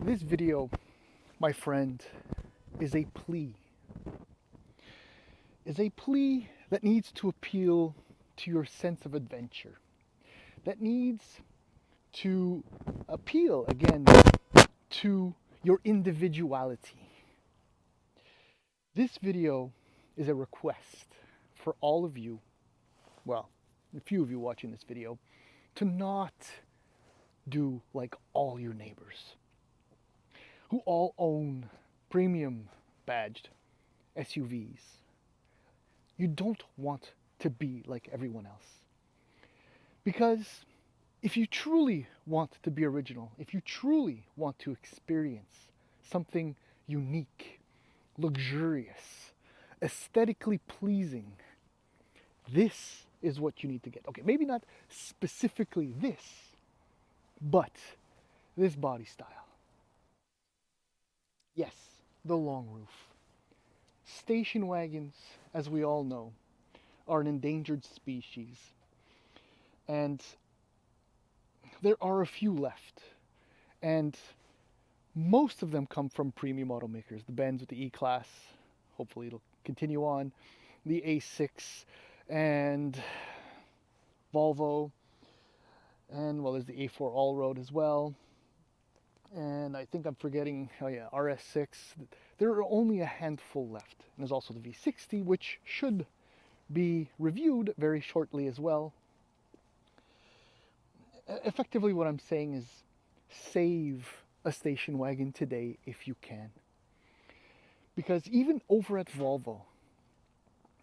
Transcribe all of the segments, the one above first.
This video, my friend, is a plea. Is a plea that needs to appeal to your sense of adventure. That needs to appeal again to your individuality. This video is a request for all of you, well, a few of you watching this video, to not do like all your neighbors who all own premium badged SUVs. You don't want to be like everyone else. Because if you truly want to be original, if you truly want to experience something unique, luxurious, aesthetically pleasing, this is what you need to get. Okay, maybe not specifically this, but this body style. Yes, the long roof. Station wagons, as we all know, are an endangered species. And there are a few left. And most of them come from premium automakers. The Benz with the E-Class, hopefully it'll continue on. The A6 and Volvo. And well, there's the A4 All-Road as well. And I think I'm forgetting, oh yeah, RS6. There are only a handful left. And there's also the V60, which should be reviewed very shortly as well. Effectively, what I'm saying is save a station wagon today if you can. Because even over at Volvo,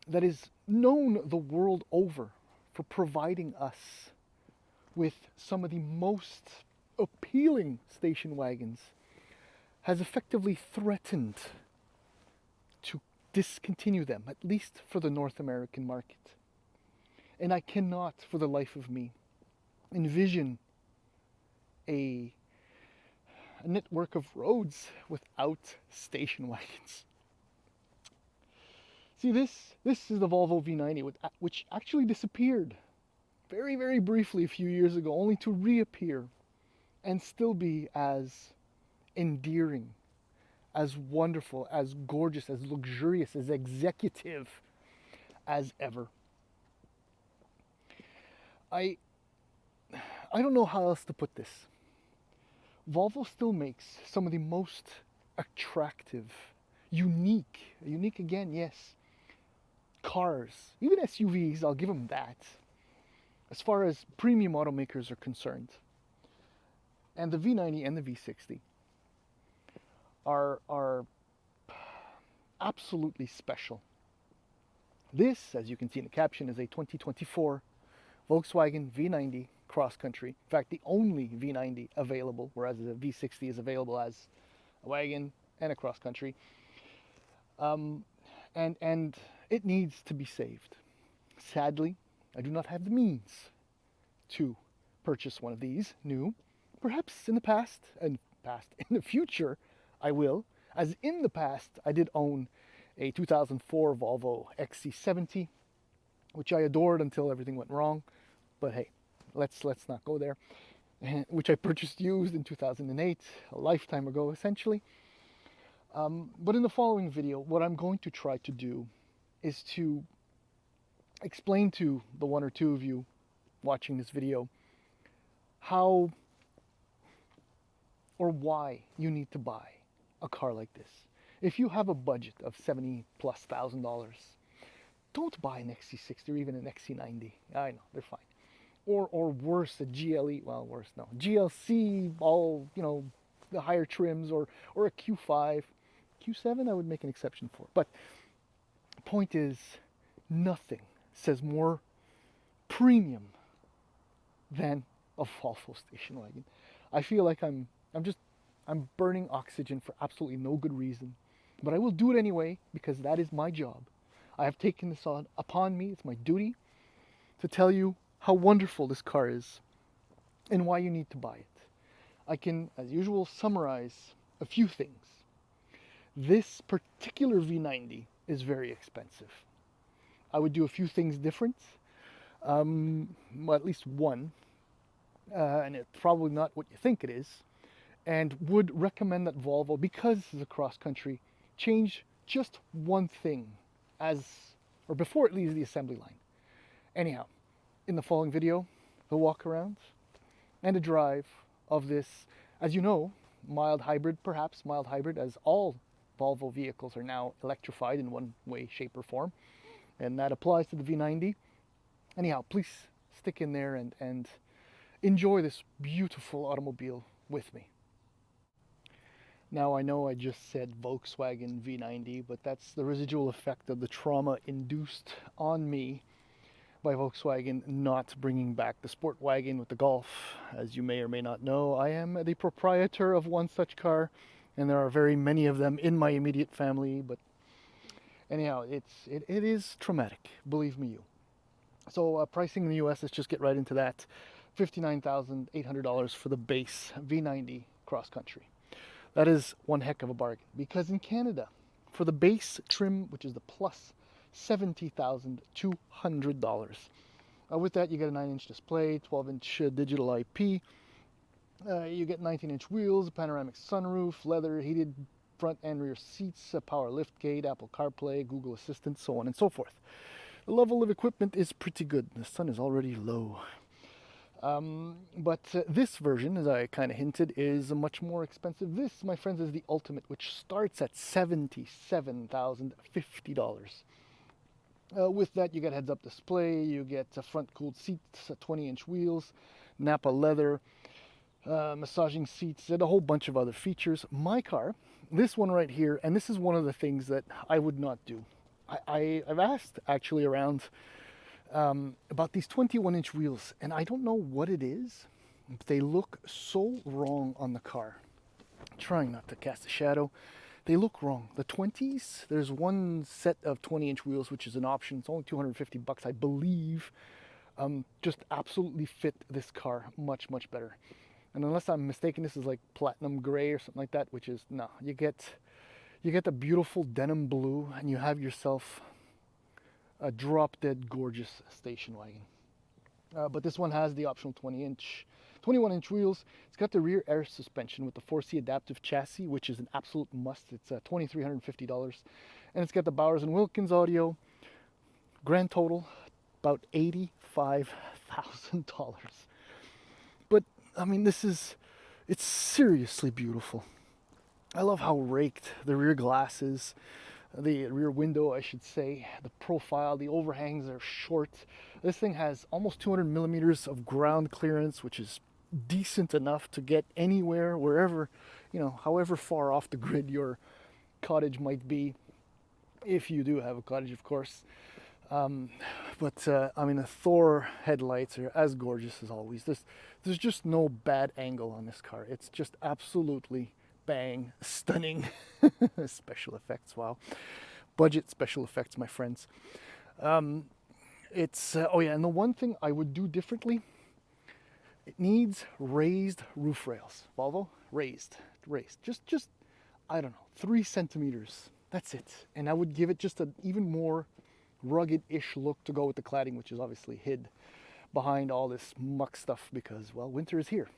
that is known the world over for providing us with some of the most appealing station wagons, has effectively threatened to discontinue them, at least for the North American market. And I cannot, for the life of me, envision a network of roads without station wagons. See, this is the Volvo V90, which actually disappeared very, very briefly a few years ago, only to reappear and still be as endearing, as wonderful, as gorgeous, as luxurious, as executive as ever. I don't know how else to put this. Volvo still makes some of the most attractive, unique again, yes, cars, even SUVs, I'll give them that, as far as premium automakers are concerned. And the V90 and the V60 are absolutely special. This, as you can see in the caption, is a 2024 Volkswagen V90 Cross Country. In fact, the only V90 available, whereas the V60 is available as a wagon and a cross country. And it needs to be saved. Sadly, I do not have the means to purchase one of these new. Perhaps in the future, I will. As in the past, I did own a 2004 Volvo XC70, which I adored until everything went wrong. But hey, let's not go there. Which I purchased used in 2008, a lifetime ago, essentially. But in the following video, what I'm going to try to do is to explain to the one or two of you watching this video how or why you need to buy a car like this. If you have a budget of $70,000+, don't buy an XC60 or even an XC90. I know, they're fine. Or worse, a GLE, well, worse, no, GLC, all, the higher trims, or a Q5. Q7 I would make an exception for. But the point is, nothing says more premium than a Volvo station wagon. I feel like I'm burning oxygen for absolutely no good reason. But I will do it anyway, because that is my job. I have taken this upon me. It's my duty to tell you how wonderful this car is and why you need to buy it. I can, as usual, summarize a few things. This particular V90 is very expensive. I would do a few things different, well, at least one, and it's probably not what you think it is. and would recommend that Volvo, because this is a cross country, change just one thing as or before it leaves the assembly line. Anyhow, in the following video, the walk around and a drive of this, as you know, mild hybrid, perhaps mild hybrid, as all Volvo vehicles are now electrified in one way, shape, or form, and that applies to the V90. Anyhow, please stick in there and enjoy this beautiful automobile with me. Now, I know I just said Volkswagen V90, but that's the residual effect of the trauma induced on me by Volkswagen not bringing back the sport wagon with the Golf. As you may or may not know, I am the proprietor of one such car, and there are very many of them in my immediate family. But anyhow, it is traumatic, believe me you. So pricing in the US, let's just get right into that. $59,800 for the base V90 Cross Country. That is one heck of a bargain, because in Canada, for the base trim, which is the plus, $70,200. With that, you get a 9-inch display, 12-inch digital IP. You get 19-inch wheels, a panoramic sunroof, leather heated front and rear seats, a power liftgate, Apple CarPlay, Google Assistant, so on and so forth. The level of equipment is pretty good. The sun is already low. But this version, as I kind of hinted, is much more expensive. This, my friends, is the Ultimate, which starts at $77,050. With that, you get heads-up display, you get front cooled seats, 20-inch wheels, Napa leather, massaging seats, and a whole bunch of other features. My car, this one right here, and this is one of the things that I would not do. I've asked actually around about these 21-inch wheels, and I don't know what it is, but they look so wrong on the car. I'm trying not to cast a shadow. They look wrong. The 20s, there's one set of 20-inch wheels, which is an option. It's only $250, I believe. Just absolutely fit this car much, much better. And unless I'm mistaken, this is like platinum gray or something like that, which is, no, you get the beautiful denim blue, and you have yourself a drop-dead gorgeous station wagon. But this one has the optional 21-inch wheels. It's got the rear air suspension with the 4C adaptive chassis, which is an absolute must. It's $2,350. And it's got the Bowers & Wilkins audio. Grand total, about $85,000. But, I mean, it's seriously beautiful. I love how raked the rear glass is. The rear window, I should say, the profile, the overhangs are short. This thing has almost 200 millimeters of ground clearance, which is decent enough to get anywhere, wherever, however far off the grid your cottage might be, if you do have a cottage, of course. I mean, the Thor headlights are as gorgeous as always. There's just no bad angle on this car. It's just absolutely bang, stunning. Special effects, wow. Budget special effects, my friends. Oh yeah, and the one thing I would do differently, it needs raised roof rails. Volvo, raised. Just, I don't know, 3 centimeters. That's it. And I would give it just an even more rugged-ish look to go with the cladding, which is obviously hid behind all this muck stuff because, well, winter is here.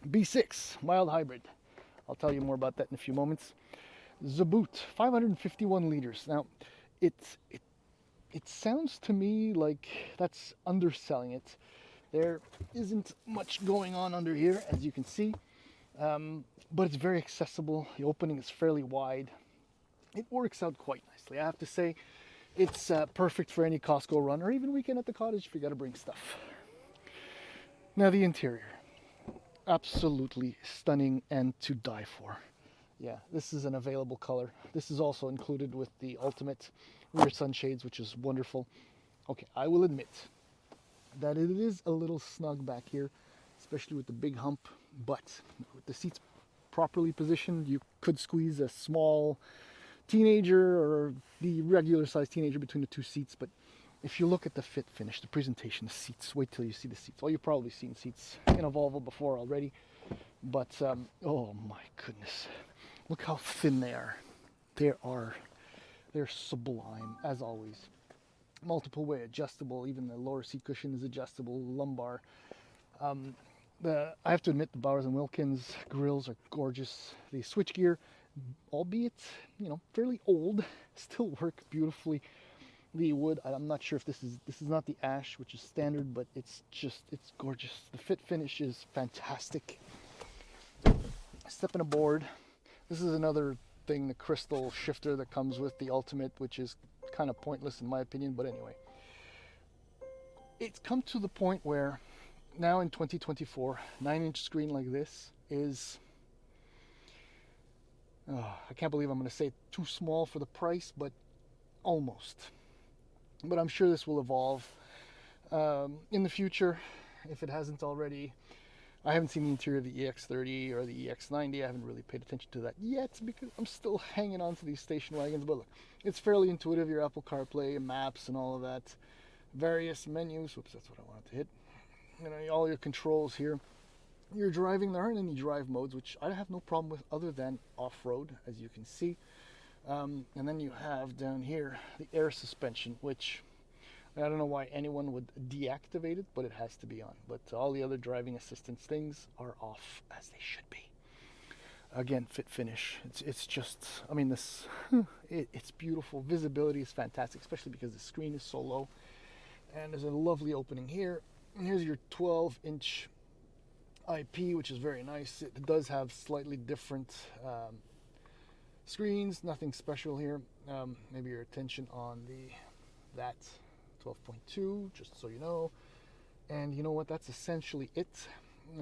B6, mild hybrid. I'll tell you more about that in a few moments. The boot, 551 liters. Now, it sounds to me like that's underselling it. There isn't much going on under here, as you can see, but it's very accessible. The opening is fairly wide. It works out quite nicely, I have to say. It's perfect for any Costco run or even weekend at the cottage if you got to bring stuff. Now, the interior. Absolutely stunning and to die for. Yeah, this is an available color. This is also included with the Ultimate rear sunshades, which is wonderful. Okay, I will admit that it is a little snug back here, especially with the big hump, but with the seats properly positioned, you could squeeze a small teenager or the regular sized teenager between the two seats. But if you look at the fit finish, the presentation, the seats, wait till you see the seats. Well, you've probably seen seats in a Volvo before already, but oh my goodness, look how thin they are. They're sublime, as always. Multiple way adjustable, even the lower seat cushion is adjustable, lumbar. I have to admit, the Bowers and Wilkins grills are gorgeous. The switchgear, albeit, you know, fairly old, still work beautifully. The wood, I'm not sure if this is not the ash, which is standard, but it's gorgeous. The fit finish is fantastic. Stepping aboard, this is another thing, the crystal shifter that comes with the Ultimate, which is kind of pointless in my opinion, but anyway. It's come to the point where now in 2024, 9-inch screen like this is, I can't believe I'm going to say too small for the price, but almost. But I'm sure this will evolve in the future, if it hasn't already. I haven't seen the interior of the EX30 or the EX90. I haven't really paid attention to that yet because I'm still hanging on to these station wagons. But look, it's fairly intuitive. Your Apple CarPlay, maps, and all of that. Various menus. Whoops, that's what I wanted to hit. You know, all your controls here. You're driving. There aren't any drive modes, which I have no problem with other than off-road, as you can see. And then you have down here the air suspension, which I don't know why anyone would deactivate it, but it has to be on. But all the other driving assistance things are off, as they should be. Again, fit finish. It's just, I mean, this it's beautiful. Visibility is fantastic, especially because the screen is so low. And there's a lovely opening here. And here's your 12-inch IP, which is very nice. It does have slightly different screens, nothing special here. Maybe your attention on that 12.2, just so you know. And you know what? That's essentially it.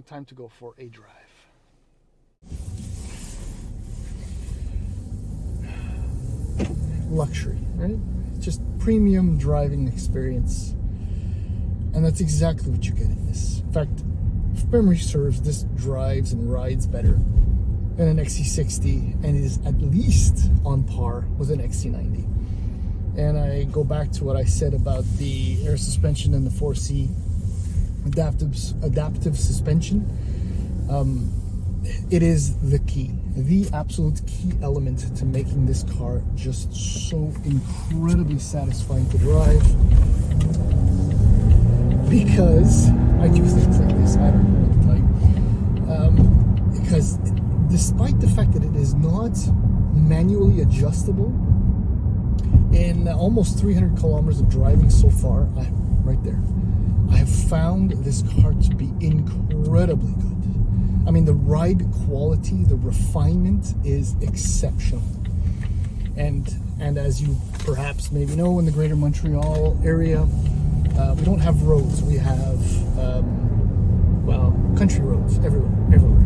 Time to go for a drive. Luxury, right? Just premium driving experience. And that's exactly what you get in this. In fact, if memory serves, this drives and rides better than an XC60 and is at least on par with an XC90. And I go back to what I said about the air suspension and the 4C adaptive suspension. It is the key, the absolute key element to making this car just so incredibly satisfying to drive. Because I do things like this, I don't know what to tell you. Because despite the fact that it is not manually adjustable, in almost 300 kilometers of driving so far, right there, I have found this car to be incredibly good. I mean, the ride quality, the refinement is exceptional. And as you perhaps maybe know, in the greater Montreal area, we don't have roads. We have, country roads everywhere.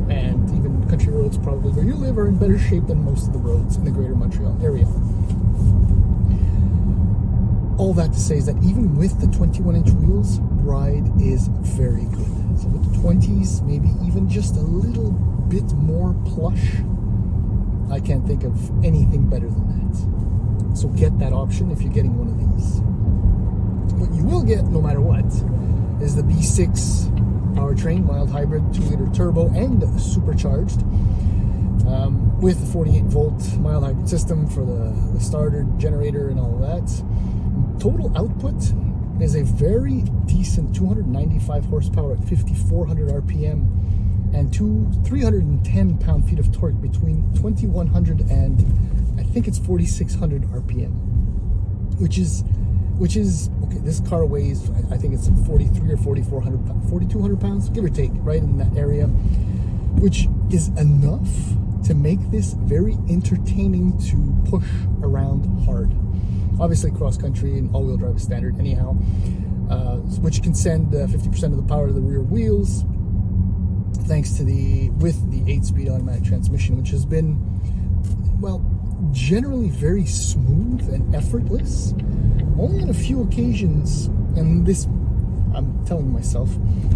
And even country roads probably where you live are in better shape than most of the roads in the greater Montreal area. All that to say is that even with the 21-inch wheels, ride is very good. So with the 20s, maybe even just a little bit more plush, I can't think of anything better than that. So get that option if you're getting one of these. What you will get, no matter what, is the V6 powertrain, mild hybrid, 2-liter turbo, and supercharged, with the 48-volt mild hybrid system for the starter, generator, and all of that. Total output is a very decent 295 horsepower at 5,400 RPM and 310 pound-feet of torque between 2,100 and I think it's 4,600 RPM, which is okay. This car weighs, I think it's 43 or 4,200 pounds, give or take, right in that area, which is enough to make this very entertaining to push around hard. Obviously, cross country and all-wheel drive is standard anyhow, which can send 50% of the power to the rear wheels, thanks to with the 8-speed automatic transmission, which has been, well, generally very smooth and effortless. Only on a few occasions, and this, I'm telling myself,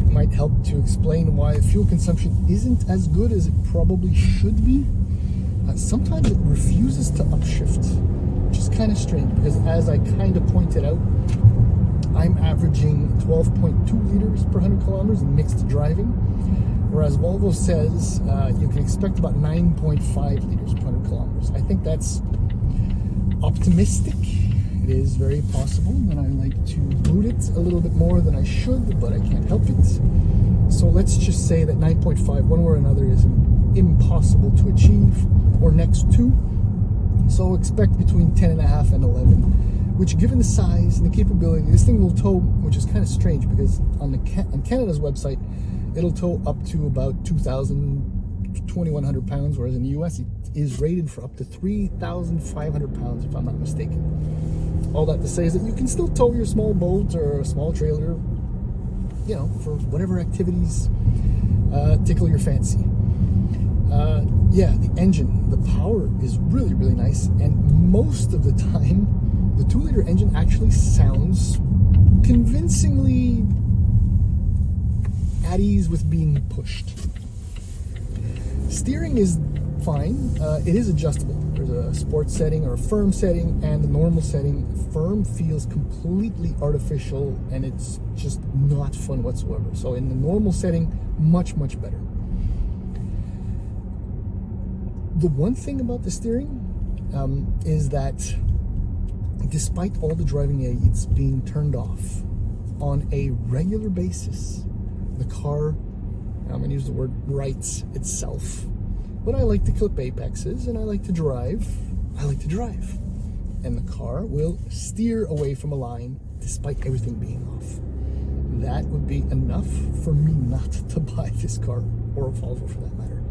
might help to explain why fuel consumption isn't as good as it probably should be. Sometimes it refuses to upshift, which is kind of strange because, as I kind of pointed out, I'm averaging 12.2 liters per 100 kilometers in mixed driving, whereas Volvo says you can expect about 9.5 liters per 100 kilometers. I think that's optimistic. It it is very possible that I like to boot it a little bit more than I should, but I can't help it. So let's just say that 9.5, one way or another, is impossible to achieve, or next to. So expect between 10.5 and 11, which, given the size and the capability, this thing will tow, which is kind of strange because on Canada's website, it'll tow up to about 2,100 pounds, whereas in the US it is rated for up to 3,500 pounds, if I'm not mistaken. All that to say is that you can still tow your small boat or a small trailer, you know, for whatever activities tickle your fancy. Yeah, the engine, the power is really, really nice, and most of the time, the 2-liter engine actually sounds convincingly at ease with being pushed. Steering is fine. It is adjustable. There's a sports setting or a firm setting and the normal setting. Firm feels completely artificial and it's just not fun whatsoever. So in the normal setting, much, much better. The one thing about the steering is that despite all the driving aids being turned off on a regular basis, the car, I'm going to use the word, rights itself. But I like to clip apexes and I like to drive. And the car will steer away from a line despite everything being off. That would be enough for me not to buy this car, or a Volvo for that matter.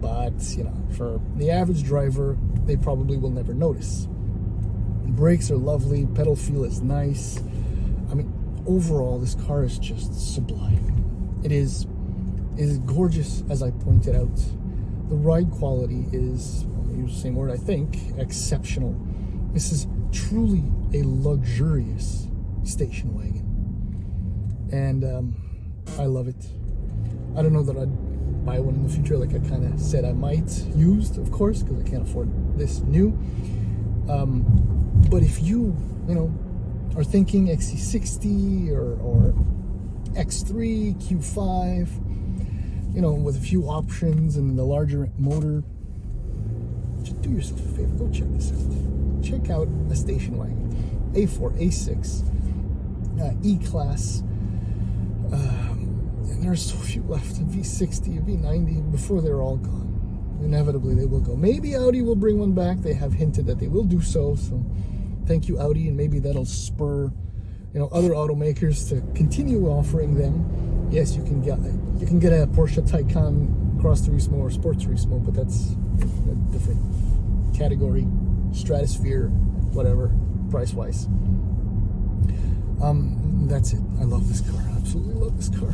But, you know, for the average driver, they probably will never notice. Brakes are lovely, pedal feel is nice. I mean, overall, this car is just sublime. It is gorgeous, as I pointed out. The ride quality is, I'll use the same word, I think, exceptional. This is truly a luxurious station wagon. And I love it. I don't know that I'd buy one in the future, like I kind of said I might, used, of course, because I can't afford this new. But if you are thinking XC60 or X3, Q5, with a few options and the larger motor, just do yourself a favor, go check this out. Check out a station wagon, A4, A6, E-Class. And there's so few left, a V60, a V90, before they're all gone. Inevitably, they will go. Maybe Audi will bring one back. They have hinted that they will do so. So thank you, Audi, and maybe that'll spur other automakers to continue offering them. Yes, you can get a Porsche Taycan Cross Turismo or Sport Turismo, but that's a different category, stratosphere, whatever, price-wise. That's it. I love this car. I absolutely love this car.